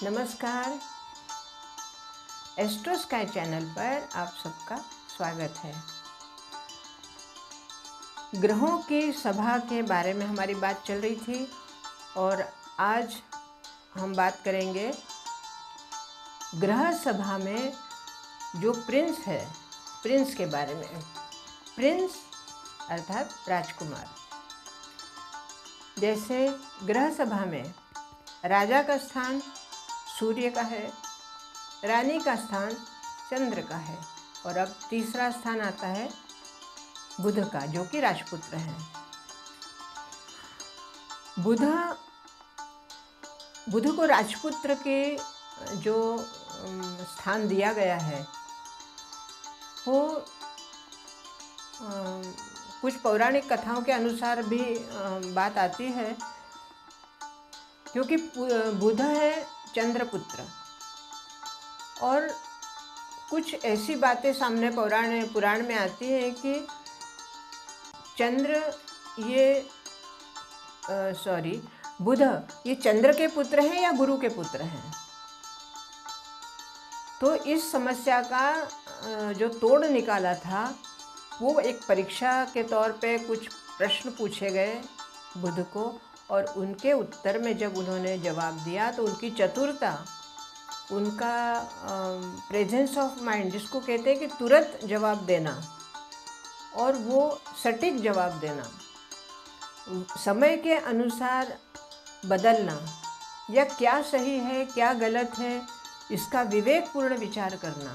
नमस्कार। Astro sky channel पर आप सबका स्वागत है। ग्रहों की सभा के बारे में हमारी बात चल रही थी और आज हम बात करेंगे ग्रह सभा में जो प्रिंस है, प्रिंस के बारे में। प्रिंस अर्थात राजकुमार। जैसे ग्रह सभा में राजा का स्थान सूर्य का है, रानी का स्थान चंद्र का है और अब तीसरा स्थान आता है बुध का, जो कि राजपुत्र हैं। बुध को राजपुत्र के जो स्थान दिया गया है वो कुछ पौराणिक कथाओं के अनुसार भी बात आती है, क्योंकि बुध है चंद्रपुत्र और कुछ ऐसी बातें सामने पुराण में आती हैं कि बुध ये चंद्र के पुत्र हैं या गुरु के पुत्र हैं। तो इस समस्या का जो तोड़ निकाला था वो एक परीक्षा के तौर पे कुछ प्रश्न पूछे गए बुध को, और उनके उत्तर में जब उन्होंने जवाब दिया तो उनकी चतुरता, उनका प्रेजेंस ऑफ माइंड, जिसको कहते हैं कि तुरंत जवाब देना और वो सटीक जवाब देना, समय के अनुसार बदलना, या क्या सही है क्या गलत है इसका विवेकपूर्ण विचार करना,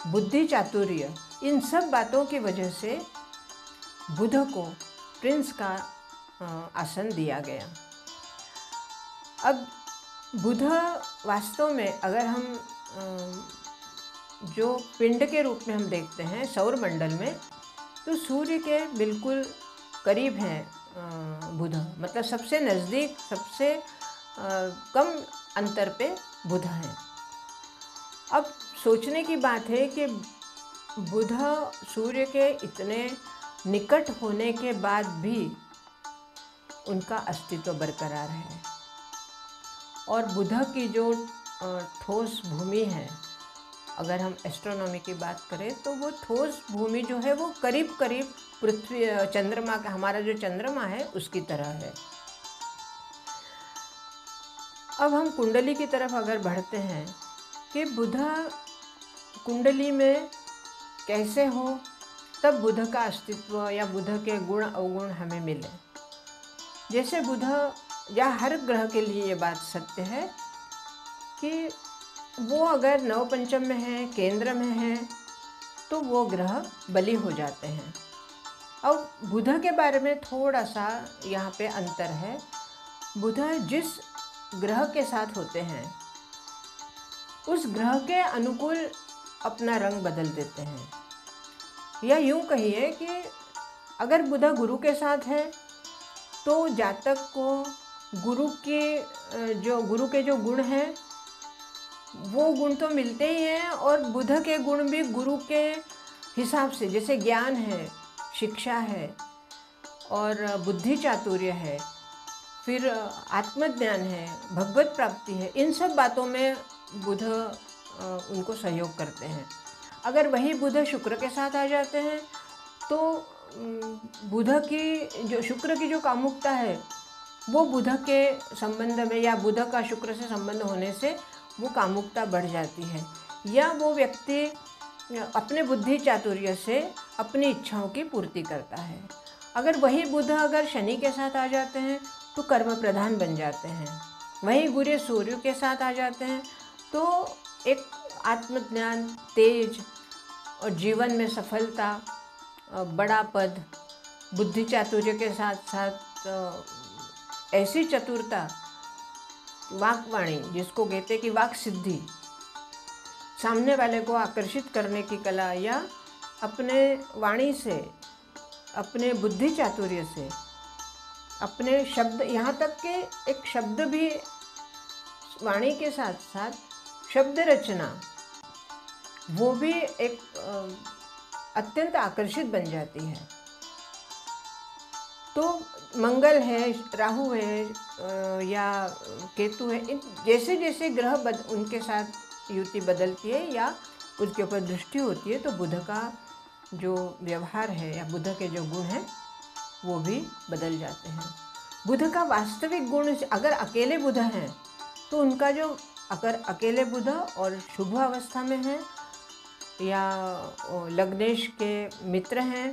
बुद्धि चातुर्य, इन सब बातों की वजह से बुध को प्रिंस का आसन दिया गया। अब बुध वास्तव में अगर हम जो पिंड के रूप में हम देखते हैं सौर मंडल में, तो सूर्य के बिल्कुल करीब हैं बुध, मतलब सबसे नज़दीक, सबसे कम अंतर पे बुध हैं। अब सोचने की बात है कि बुध सूर्य के इतने निकट होने के बाद भी उनका अस्तित्व बरकरार है, और बुध की जो ठोस भूमि है, अगर हम एस्ट्रोनॉमी की बात करें तो वो ठोस भूमि जो है वो करीब करीब पृथ्वी, चंद्रमा का, हमारा जो चंद्रमा है उसकी तरह है। अब हम कुंडली की तरफ अगर बढ़ते हैं कि बुध कुंडली में कैसे हो तब बुध का अस्तित्व या बुध के गुण अवगुण हमें मिले। जैसे बुध, या हर ग्रह के लिए ये बात सत्य है कि वो अगर नवपंचम में है, केंद्र में है, तो वो ग्रह बली हो जाते हैं। अब बुध के बारे में थोड़ा सा यहाँ पे अंतर है। बुध जिस ग्रह के साथ होते हैं उस ग्रह के अनुकूल अपना रंग बदल देते हैं, या यूँ कहिए कि अगर बुध गुरु के साथ है तो जातक को गुरु के जो गुण हैं वो गुण तो मिलते ही हैं, और बुध के गुण भी गुरु के हिसाब से, जैसे ज्ञान है, शिक्षा है और बुद्धि चातुर्य है, फिर आत्मज्ञान है, भगवत प्राप्ति है, इन सब बातों में बुध उनको सहयोग करते हैं। अगर वही बुध शुक्र के साथ आ जाते हैं तो शुक्र की जो कामुकता है वो बुध के संबंध में, या बुध का शुक्र से संबंध होने से वो कामुकता बढ़ जाती है, या वो व्यक्ति अपने बुद्धि चातुर्य से अपनी इच्छाओं की पूर्ति करता है। अगर वही बुध अगर शनि के साथ आ जाते हैं तो कर्म प्रधान बन जाते हैं। वही गुरु सूर्य के साथ आ जाते हैं तो एक आत्मज्ञान, तेज और जीवन में सफलता, बड़ा पद, बुद्धि चातुर्य के साथ साथ ऐसी चतुरता, वाक्वाणी, जिसको कहते कि वाक सिद्धि, सामने वाले को आकर्षित करने की कला, या अपने वाणी से, अपने बुद्धि चातुर्य से, अपने शब्द, यहाँ तक कि एक शब्द भी, वाणी के साथ साथ शब्द रचना, वो भी एक अत्यंत आकर्षित बन जाती है। तो मंगल है, राहु है या केतु है, इन जैसे जैसे ग्रह उनके साथ युति बदलती है या उनके ऊपर दृष्टि होती है, तो बुध का जो व्यवहार है या बुध के जो गुण हैं वो भी बदल जाते हैं। बुध का वास्तविक गुण, अगर अकेले बुध हैं तो उनका जो, अगर अकेले बुध और शुभ अवस्था में हैं या लग्नेश के मित्र हैं,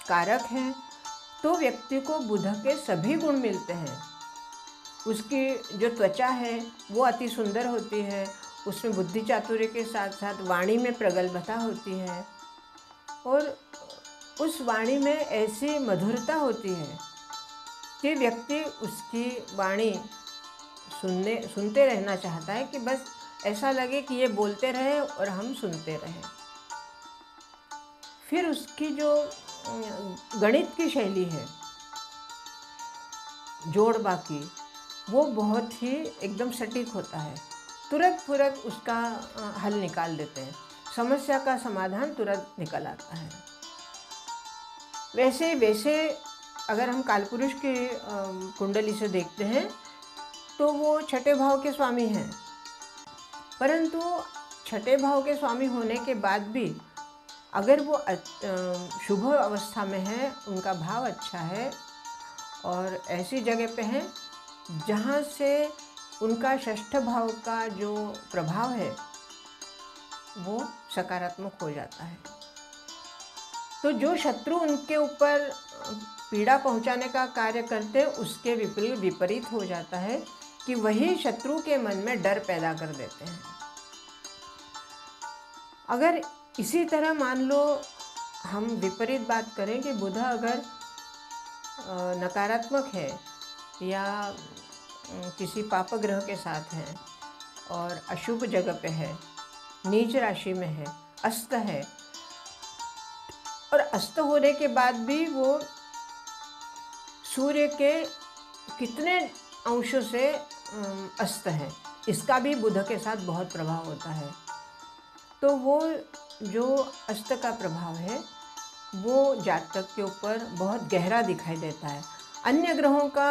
कारक हैं, तो व्यक्ति को बुध के सभी गुण मिलते हैं। उसकी जो त्वचा है वो अति सुंदर होती है, उसमें बुद्धि चातुर्य के साथ साथ वाणी में प्रगल्भता होती है और उस वाणी में ऐसी मधुरता होती है कि व्यक्ति उसकी वाणी सुनते रहना चाहता है, कि बस ऐसा लगे कि ये बोलते रहे और हम सुनते रहें। फिर उसकी जो गणित की शैली है, जोड़ बाकी, वो बहुत ही एकदम सटीक होता है। तुरंत उसका हल निकाल देते हैं, समस्या का समाधान तुरंत निकल आता है। वैसे अगर हम कालपुरुष की कुंडली से देखते हैं तो वो छठे भाव के स्वामी हैं, परंतु छठे भाव के स्वामी होने के बाद भी अगर वो शुभ अवस्था में है, उनका भाव अच्छा है और ऐसी जगह पे है जहाँ से उनका षष्ठ भाव का जो प्रभाव है वो सकारात्मक हो जाता है, तो जो शत्रु उनके ऊपर पीड़ा पहुंचाने का कार्य करते हैं उसके विपरीत हो जाता है कि वही शत्रु के मन में डर पैदा कर देते हैं। अगर इसी तरह मान लो हम विपरीत बात करें कि बुध अगर नकारात्मक है या किसी पाप ग्रह के साथ है और अशुभ जगह पे है, नीच राशि में है, अस्त है, और अस्त होने के बाद भी वो सूर्य के कितने अंशों से अस्त है, इसका भी बुध के साथ बहुत प्रभाव होता है। तो वो जो अस्त का प्रभाव है वो जातक के ऊपर बहुत गहरा दिखाई देता है। अन्य ग्रहों का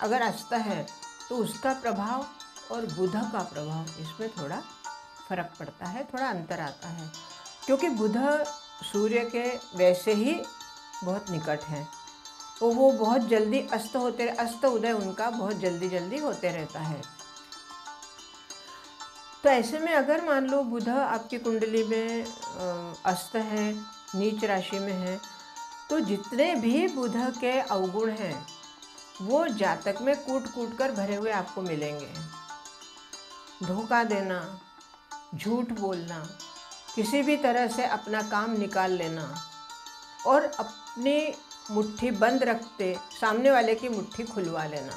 अगर अस्त है तो उसका प्रभाव और बुध का प्रभाव, इसमें थोड़ा फर्क पड़ता है, थोड़ा अंतर आता है, क्योंकि बुध सूर्य के वैसे ही बहुत निकट हैं, तो वो बहुत जल्दी अस्त उदय उनका बहुत जल्दी होते रहता है। तो ऐसे में अगर मान लो बुध आपकी कुंडली में अस्त है, नीच राशि में है, तो जितने भी बुध के अवगुण हैं वो जातक में कूट कर भरे हुए आपको मिलेंगे। धोखा देना, झूठ बोलना, किसी भी तरह से अपना काम निकाल लेना और अपनी मुट्ठी बंद रखते सामने वाले की मुट्ठी खुलवा लेना,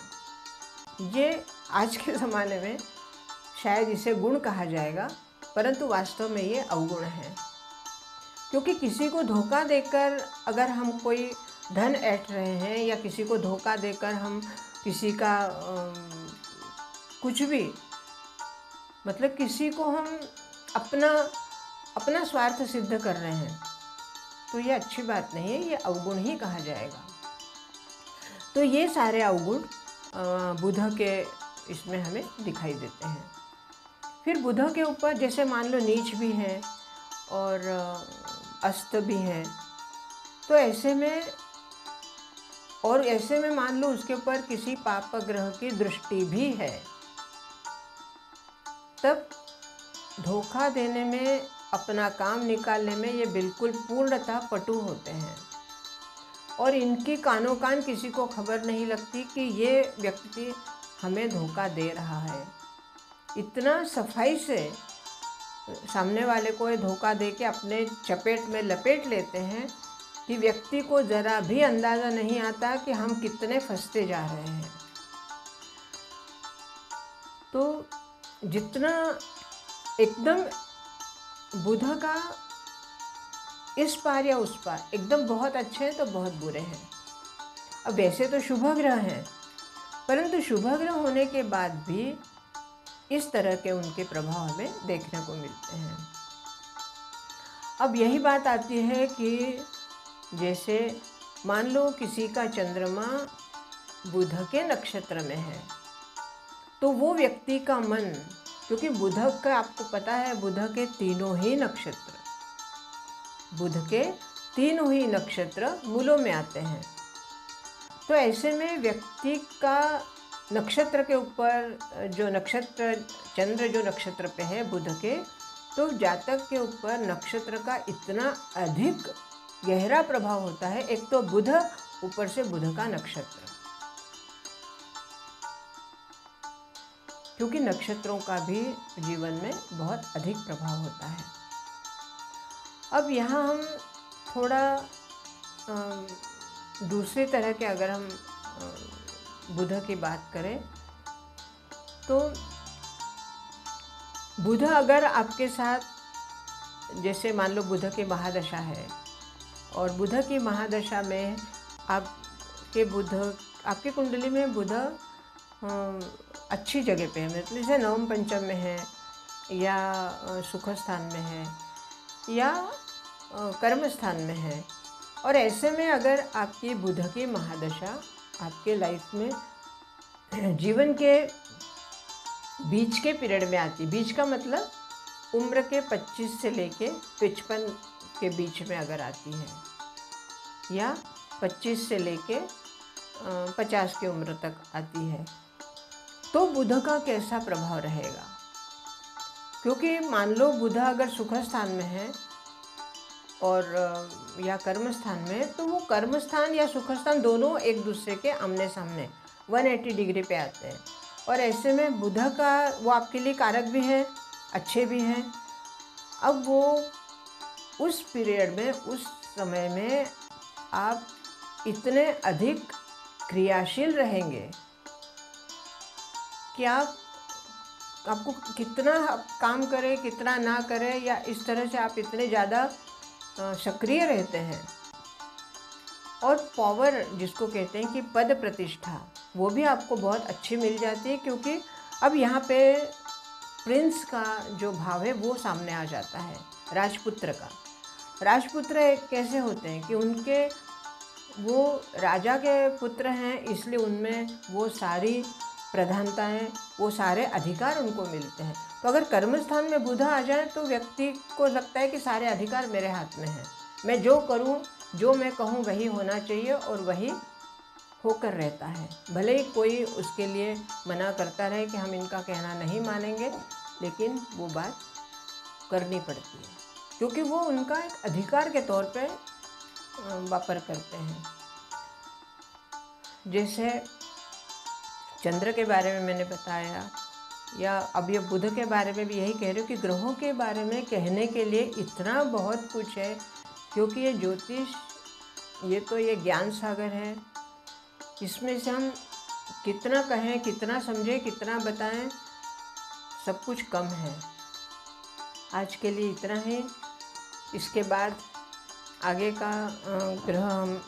ये आज के ज़माने में शायद इसे गुण कहा जाएगा, परंतु वास्तव में ये अवगुण है। क्योंकि किसी को धोखा देकर अगर हम कोई धन ऐंठ रहे हैं या किसी को धोखा देकर हम किसी का कुछ भी, मतलब किसी को हम अपना स्वार्थ सिद्ध कर रहे हैं, तो ये अच्छी बात नहीं है, ये अवगुण ही कहा जाएगा। तो ये सारे अवगुण बुध के इसमें हमें दिखाई देते हैं। फिर बुध के ऊपर जैसे मान लो नीच भी है और अस्त भी है, तो ऐसे में मान लो उसके ऊपर किसी पाप ग्रह की दृष्टि भी है, तब धोखा देने में, अपना काम निकालने में ये बिल्कुल पूर्णतः पटु होते हैं और इनकी कानों कान किसी को खबर नहीं लगती कि ये व्यक्ति हमें धोखा दे रहा है। इतना सफाई से सामने वाले को ये धोखा दे के अपने चपेट में लपेट लेते हैं कि व्यक्ति को ज़रा भी अंदाज़ा नहीं आता कि हम कितने फंसते जा रहे हैं। तो जितना एकदम बुध का इस पार या उस पार एकदम बहुत अच्छे हैं तो बहुत बुरे हैं। अब वैसे तो शुभ ग्रह हैं, परंतु शुभ ग्रह होने के बाद भी इस तरह के उनके प्रभाव हमें देखने को मिलते हैं। अब यही बात आती है कि जैसे मान लो किसी का चंद्रमा बुध के नक्षत्र में है, तो वो व्यक्ति का मन, क्योंकि बुध का आपको पता है बुध के तीनों ही नक्षत्र मूलों में आते हैं। तो ऐसे में व्यक्ति का नक्षत्र के ऊपर जो नक्षत्र, चंद्र जो नक्षत्र पे है बुध के, तो जातक के ऊपर नक्षत्र का इतना अधिक गहरा प्रभाव होता है। एक तो बुध, ऊपर से बुध का नक्षत्र, क्योंकि नक्षत्रों का भी जीवन में बहुत अधिक प्रभाव होता है। अब यहाँ हम थोड़ा दूसरे तरह के अगर हम बुध की बात करें, तो बुध अगर आपके साथ, जैसे मान लो बुध की महादशा है और बुध की महादशा में आपके कुंडली में बुध अच्छी जगह पे है, मतलब जैसे नवम पंचम में है या सुख स्थान में है या कर्म स्थान में है, और ऐसे में अगर आपकी बुध की महादशा आपके लाइफ में जीवन के बीच के पीरियड में आती, बीच का मतलब उम्र के 25 से लेके 55 के बीच में अगर आती है, या 25 से लेके 50 की उम्र तक आती है, तो बुध का कैसा प्रभाव रहेगा। क्योंकि मान लो बुध अगर सुख स्थान में है और या कर्म स्थान में, तो वो कर्म स्थान या सुख स्थान दोनों एक दूसरे के आमने सामने 180 डिग्री पे आते हैं। और ऐसे में बुध का वो आपके लिए कारक भी है, अच्छे भी हैं। अब वो उस पीरियड में, उस समय में आप इतने अधिक क्रियाशील रहेंगे कि आपको कितना काम करें कितना ना करें, या इस तरह से आप इतने ज़्यादा सक्रिय रहते हैं। और पावर जिसको कहते हैं कि पद प्रतिष्ठा, वो भी आपको बहुत अच्छी मिल जाती है, क्योंकि अब यहाँ पे प्रिंस का जो भाव है वो सामने आ जाता है, राजपुत्र का। राजपुत्र कैसे होते हैं कि वो राजा के पुत्र हैं, इसलिए उनमें वो सारी प्रधानताएं, वो सारे अधिकार उनको मिलते हैं। तो अगर कर्म स्थान में बुध आ जाए तो व्यक्ति को लगता है कि सारे अधिकार मेरे हाथ में हैं, मैं जो करूं, जो मैं कहूं वही होना चाहिए, और वही होकर रहता है। भले ही कोई उसके लिए मना करता रहे कि हम इनका कहना नहीं मानेंगे, लेकिन वो बात करनी पड़ती है, क्योंकि वो उनका एक अधिकार के तौर पे वापर करते हैं। जैसे चंद्र के बारे में मैंने बताया, या अब ये बुध के बारे में भी यही कह रही हूँ कि ग्रहों के बारे में कहने के लिए इतना बहुत कुछ है, क्योंकि ये ज्योतिष, ये ज्ञान सागर है। इसमें से हम कितना कहें, कितना समझें, कितना बताएं, सब कुछ कम है। आज के लिए इतना ही। इसके बाद आगे का ग्रह हम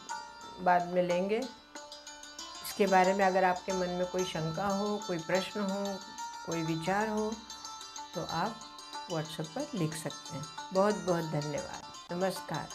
बाद में लेंगे। इसके बारे में अगर आपके मन में कोई शंका हो, कोई प्रश्न हो, कोई विचार हो, तो आप व्हाट्सएप पर लिख सकते हैं। बहुत बहुत धन्यवाद। नमस्कार।